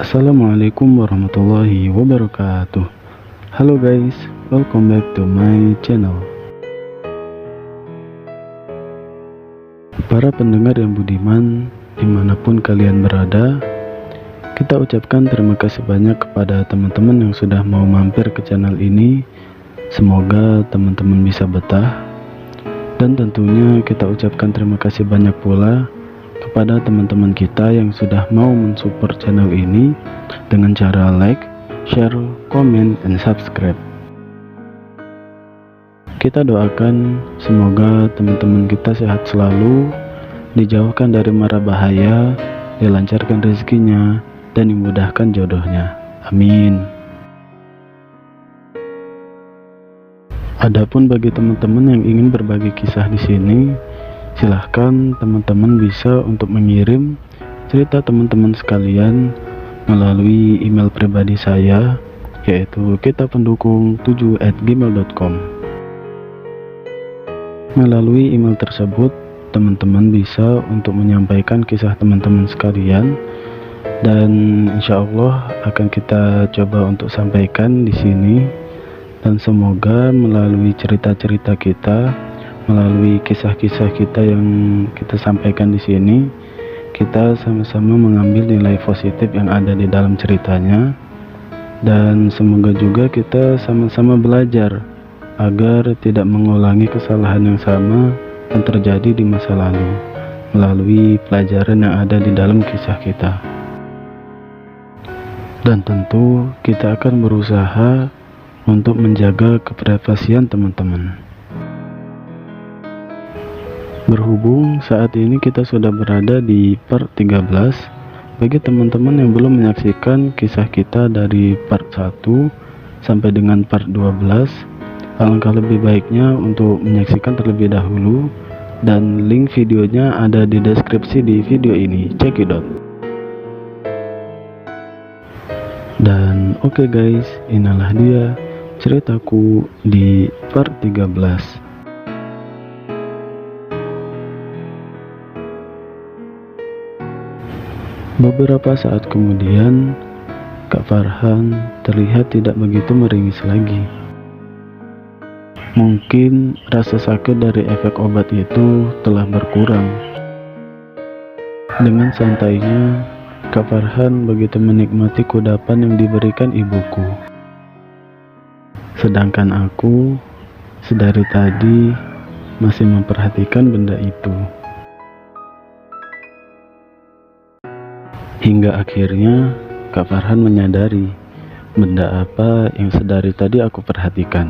Assalamualaikum warahmatullahi wabarakatuh. Halo guys, welcome back to my channel. Para pendengar yang budiman, dimanapun kalian berada, kita ucapkan terima kasih banyak kepada teman-teman yang sudah mau mampir ke channel ini. Semoga teman-teman bisa betah. Dan tentunya kita ucapkan terima kasih banyak pula kepada teman-teman kita yang sudah mau mensupport channel ini dengan cara like, share, komen, dan subscribe. Kita doakan semoga teman-teman kita sehat selalu, dijauhkan dari mara bahaya, dilancarkan rezekinya, dan dimudahkan jodohnya. Amin. Adapun bagi teman-teman yang ingin berbagi kisah di sini, silahkan teman-teman bisa untuk mengirim cerita teman-teman sekalian melalui email pribadi saya, yaitu kitapendukung7@gmail.com. Melalui email tersebut, teman-teman bisa untuk menyampaikan kisah teman-teman sekalian, dan insya Allah akan kita coba untuk sampaikan di sini. Dan semoga melalui cerita-cerita kita, melalui kisah-kisah kita yang kita sampaikan di sini, kita sama-sama mengambil nilai positif yang ada di dalam ceritanya, dan semoga juga kita sama-sama belajar agar tidak mengulangi kesalahan yang sama yang terjadi di masa lalu melalui pelajaran yang ada di dalam kisah kita. Dan tentu kita akan berusaha untuk menjaga keprivasian teman-teman. Berhubung saat ini kita sudah berada di part 13, bagi teman-teman yang belum menyaksikan kisah kita dari part 1 sampai dengan part 12, alangkah lebih baiknya untuk menyaksikan terlebih dahulu, dan link videonya ada di deskripsi di video ini. Check it out. Dan oke guys, inilah dia ceritaku di part 13. Beberapa saat kemudian, Kak Farhan terlihat tidak begitu meringis lagi. Mungkin rasa sakit dari efek obat itu telah berkurang. Dengan santainya, Kak Farhan begitu menikmati kudapan yang diberikan ibuku. Sedangkan aku sedari tadi masih memperhatikan benda itu. Hingga akhirnya Kak Farhan menyadari benda apa yang sedari tadi aku perhatikan.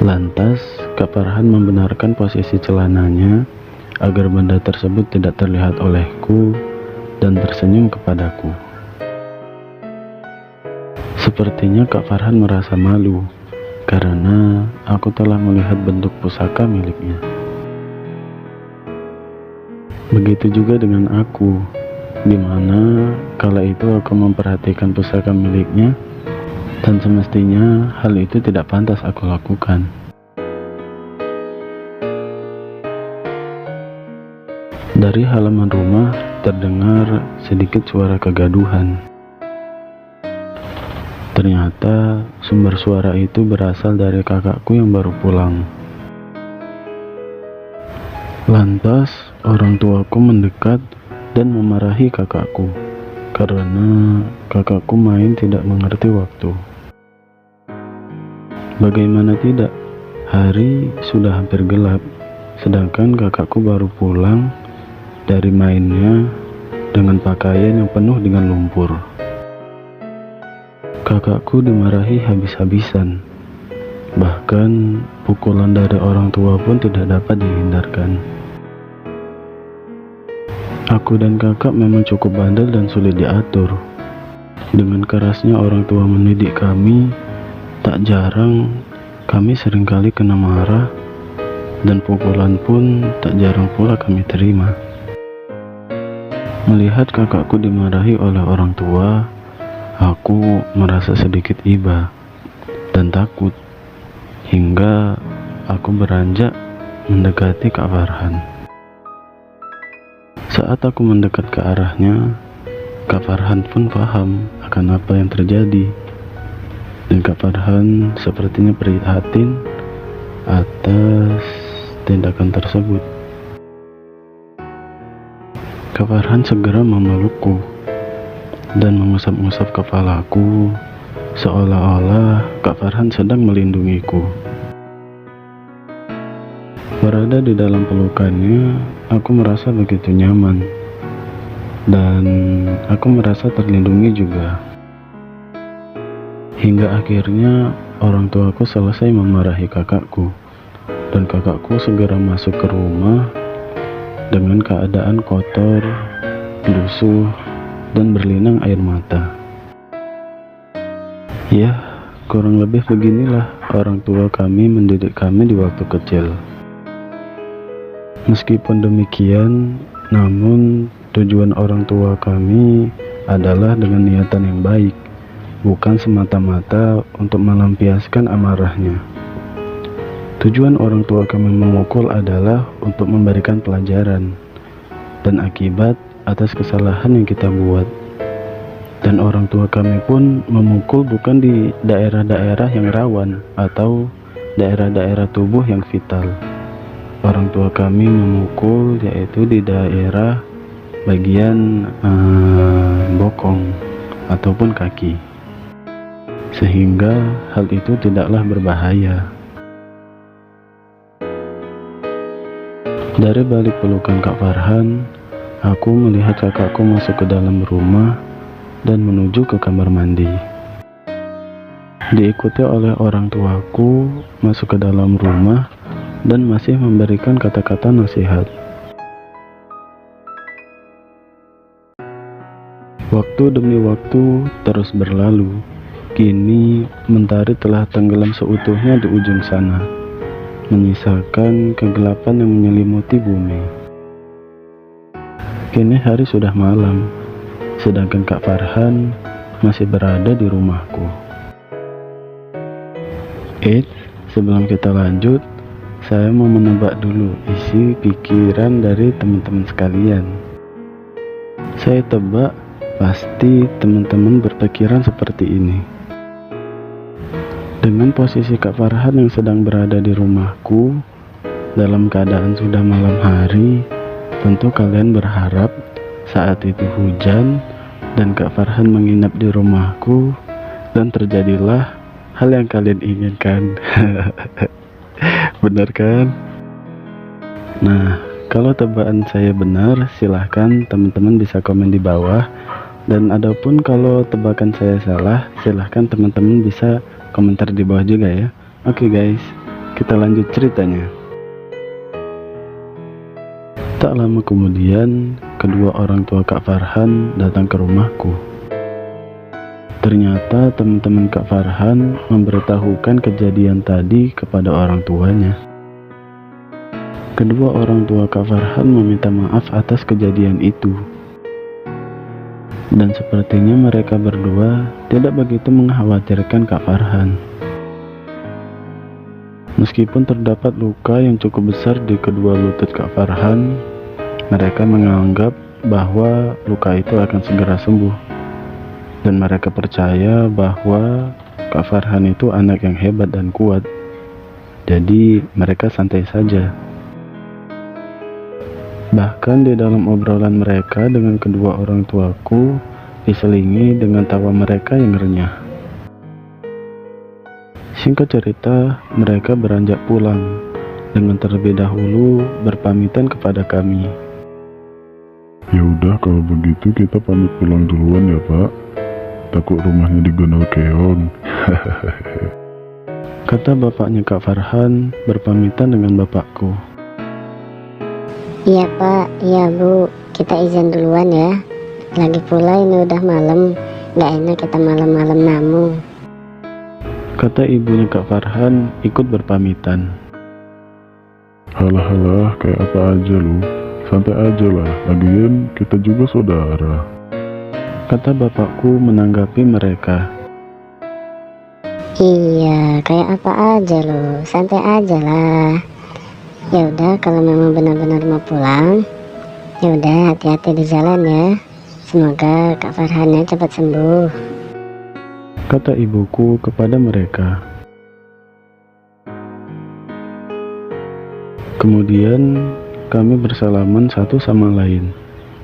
Lantas Kak Farhan membenarkan posisi celananya agar benda tersebut tidak terlihat olehku dan tersenyum kepadaku. Sepertinya Kak Farhan merasa malu karena aku telah melihat bentuk pusaka miliknya. Begitu juga dengan aku, di mana kala itu aku memperhatikan pusaka miliknya, dan semestinya hal itu tidak pantas aku lakukan. Dari halaman rumah terdengar sedikit suara kegaduhan. Ternyata sumber suara itu berasal dari kakakku yang baru pulang. Lantas orang tuaku mendekat dan memarahi kakakku karena kakakku main tidak mengerti waktu. Bagaimana tidak, hari sudah hampir gelap, sedangkan kakakku baru pulang dari mainnya dengan pakaian yang penuh dengan lumpur. Kakakku dimarahi habis-habisan. Bahkan pukulan dari orang tua pun tidak dapat dihindarkan. Aku dan kakak memang cukup bandel dan sulit diatur. Dengan kerasnya orang tua mendidik kami, tak jarang kami seringkali kena marah, dan pukulan pun tak jarang pula kami terima. Melihat kakakku dimarahi oleh orang tua, aku merasa sedikit iba dan takut, hingga aku beranjak mendekati Kak Farhan. Saat aku mendekat ke arahnya, Kak Farhan pun paham akan apa yang terjadi, dan Kak Farhan sepertinya prihatin atas tindakan tersebut. Kak Farhan segera memelukku dan mengusap-ngusap kepalaku, seolah-olah Kak Farhan sedang melindungiku. Berada di dalam pelukannya, aku merasa begitu nyaman, dan aku merasa terlindungi juga. Hingga akhirnya orang tuaku selesai memarahi kakakku, dan kakakku segera masuk ke rumah dengan keadaan kotor, lusuh, dan berlinang air mata. Ya, kurang lebih beginilah orang tua kami mendidik kami di waktu kecil. Meskipun demikian, namun tujuan orang tua kami adalah dengan niatan yang baik, bukan semata-mata untuk melampiaskan amarahnya. Tujuan orang tua kami memukul adalah untuk memberikan pelajaran dan akibat atas kesalahan yang kita buat. Dan orang tua kami pun memukul bukan di daerah-daerah yang rawan atau daerah-daerah tubuh yang vital. Orang tua kami memukul yaitu di daerah bagian bokong ataupun kaki, sehingga hal itu tidaklah berbahaya. Dari balik pelukan Kak Farhan, aku melihat kakakku masuk ke dalam rumah dan menuju ke kamar mandi. Diikuti oleh orang tuaku masuk ke dalam rumah dan masih memberikan kata-kata nasihat. Waktu demi waktu terus berlalu. Kini mentari telah tenggelam seutuhnya di ujung sana, menyisakan kegelapan yang menyelimuti bumi. Kini hari sudah malam, sedangkan Kak Farhan masih berada di rumahku. Sebelum kita lanjut, saya mau menebak dulu isi pikiran dari teman-teman sekalian. Saya tebak pasti teman-teman berpikiran seperti ini. Dengan posisi Kak Farhan yang sedang berada di rumahku, dalam keadaan sudah malam hari, tentu kalian berharap saat itu hujan dan Kak Farhan menginap di rumahku, dan terjadilah hal yang kalian inginkan. Benar kan? Nah, kalau tebakan saya benar, silahkan teman-teman bisa komen di bawah. Dan adapun kalau tebakan saya salah, silahkan teman-teman bisa komentar di bawah juga ya. Oke guys, kita lanjut ceritanya. Tak lama kemudian, kedua orang tua Kak Farhan datang ke rumahku. Ternyata teman-teman Kak Farhan memberitahukan kejadian tadi kepada orang tuanya. Kedua orang tua Kak Farhan meminta maaf atas kejadian itu. Dan sepertinya mereka berdua tidak begitu mengkhawatirkan Kak Farhan. Meskipun terdapat luka yang cukup besar di kedua lutut Kak Farhan, mereka menganggap bahwa luka itu akan segera sembuh. Dan mereka percaya bahwa Kak Farhan itu anak yang hebat dan kuat. Jadi mereka santai saja. Bahkan di dalam obrolan mereka dengan kedua orang tuaku, diselingi dengan tawa mereka yang renyah. Singkat cerita, mereka beranjak pulang dengan terlebih dahulu berpamitan kepada kami. Ya udah, kalau begitu kita pamit pulang duluan ya Pak. Takut rumahnya digondol keong. Kata bapaknya Kak Farhan berpamitan dengan bapakku. Iya Pak, iya Bu, kita izin duluan ya. Lagi pula ini udah malam, gak enak kita malam-malam namu. Kata ibunya Kak Farhan ikut berpamitan. Halah, kayak apa aja lu. Santai aja lah, lagian kita juga saudara. Kata bapakku menanggapi mereka. Iya, kayak apa aja lo, santai aja lah. Ya udah, kalau memang benar-benar mau pulang, ya udah hati-hati di jalan ya. Semoga Kak Farhannya cepat sembuh, kata ibuku kepada mereka. Kemudian kami bersalaman satu sama lain,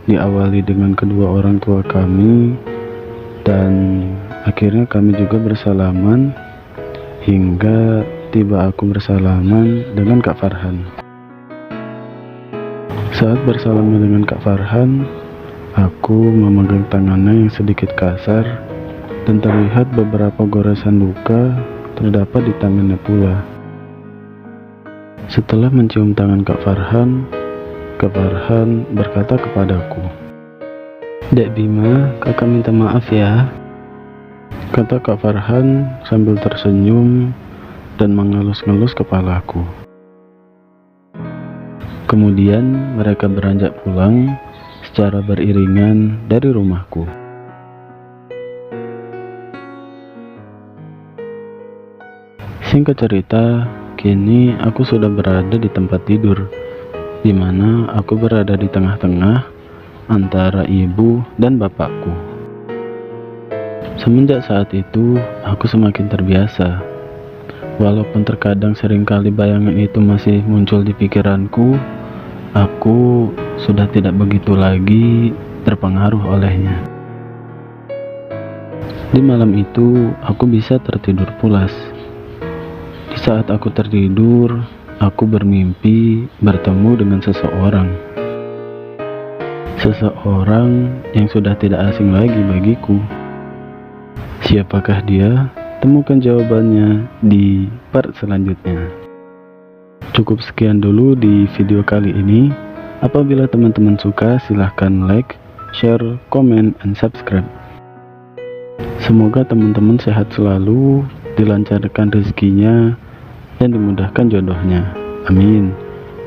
diawali dengan kedua orang tua kami, dan akhirnya kami juga bersalaman hingga tiba aku bersalaman dengan Kak Farhan. Saat bersalaman dengan Kak Farhan, aku memegang tangannya yang sedikit kasar dan terlihat beberapa goresan luka terdapat di tangannya pula. Setelah mencium tangan Kak Farhan berkata kepadaku, "Dek Bima, kakak minta maaf ya," kata Kak Farhan sambil tersenyum dan mengelus-ngelus kepalaku. Kemudian mereka beranjak pulang secara beriringan dari rumahku. Singkat cerita, kini aku sudah berada di tempat tidur, di mana aku berada di tengah-tengah antara ibu dan bapakku. Semenjak saat itu, aku semakin terbiasa. Walaupun terkadang seringkali bayangan itu masih muncul di pikiranku, aku sudah tidak begitu lagi terpengaruh olehnya. Di malam itu, aku bisa tertidur pulas. Di saat aku tertidur, aku bermimpi bertemu dengan seseorang. Seseorang yang sudah tidak asing lagi bagiku. Siapakah dia? Temukan jawabannya di part selanjutnya. Cukup sekian dulu di video kali ini. Apabila teman-teman suka, silahkan like, share, comment, and subscribe. Semoga teman-teman sehat selalu, dilancarkan rezekinya, dan dimudahkan jodohnya. Amin.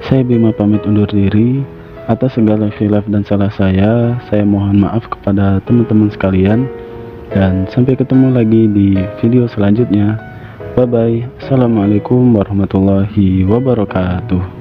Saya Bima pamit undur diri. Atas segala khilaf dan salah saya mohon maaf kepada teman-teman sekalian. Dan sampai ketemu lagi di video selanjutnya. Bye bye. Assalamualaikum warahmatullahi wabarakatuh.